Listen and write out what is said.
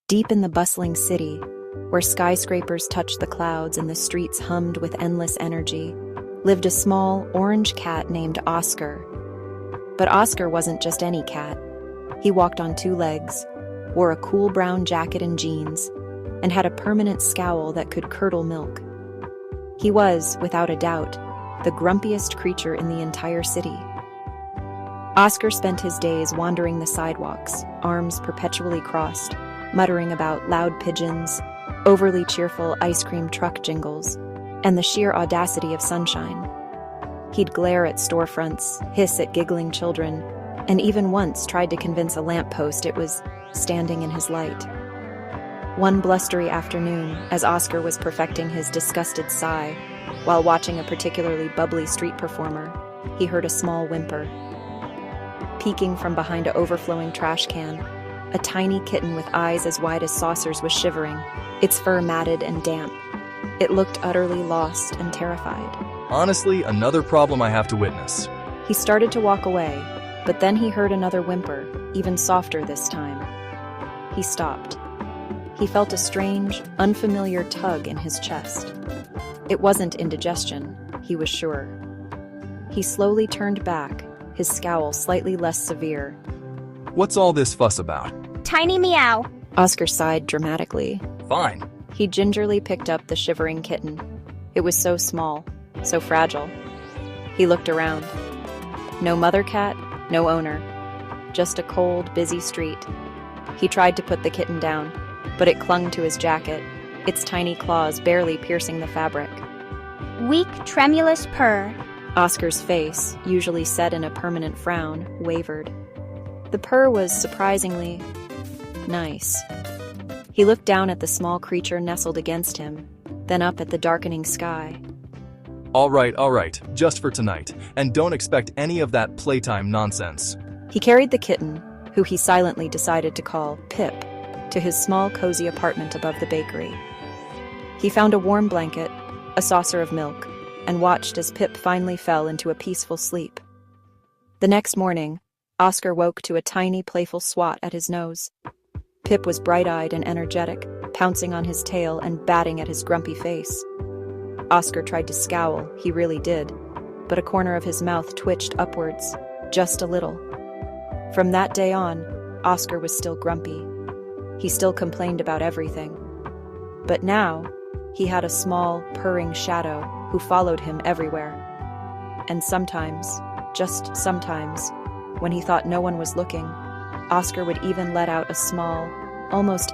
Deep in the bustling city, where skyscrapers touched the clouds and the streets hummed with endless energy, lived a small, orange cat named Oscar. But Oscar wasn't just any cat. He walked on two legs, wore a cool brown jacket and jeans, and had a permanent scowl that could curdle milk. He was, without a doubt, the grumpiest creature in the entire city. Oscar spent his days wandering the sidewalks, arms perpetually crossed, muttering about loud pigeons, overly cheerful ice cream truck jingles, and the sheer audacity of sunshine. He'd glare at storefronts, hiss at giggling children, and even once tried to convince a lamppost it was standing in his light. One blustery afternoon, as Oscar was perfecting his disgusted sigh while watching a particularly bubbly street performer, he heard a small whimper. Peeking from behind an overflowing trash can, a tiny kitten with eyes as wide as saucers was shivering, its fur matted and damp. It looked utterly lost and terrified. Honestly, another problem I have to witness. He started to walk away, but then he heard another whimper, even softer this time. He stopped. He felt a strange, unfamiliar tug in his chest. It wasn't indigestion, he was sure. He slowly turned back, his scowl slightly less severe. What's all this fuss about? Tiny meow. Oscar sighed dramatically. Fine. He gingerly picked up the shivering kitten. It was so small, so fragile. He looked around. No mother cat, no owner. Just a cold, busy street. He tried to put the kitten down, but it clung to his jacket, its tiny claws barely piercing the fabric. Weak, tremulous purr. Oscar's face, usually set in a permanent frown, wavered. The purr was surprisingly nice. He looked down at the small creature nestled against him, then up at the darkening sky. All right, just for tonight, and don't expect any of that playtime nonsense. He carried the kitten, who he silently decided to call Pip, to his small, cozy apartment above the bakery. He found a warm blanket, a saucer of milk, and watched as Pip finally fell into a peaceful sleep. The next morning, Oscar woke to a tiny, playful swat at his nose. Pip was bright-eyed and energetic, pouncing on his tail and batting at his grumpy face. Oscar tried to scowl, he really did, but a corner of his mouth twitched upwards, just a little. From that day on, Oscar was still grumpy. He still complained about everything. But now, he had a small, purring shadow who followed him everywhere. And sometimes, just sometimes, when he thought no one was looking, Oscar would even let out a small, almost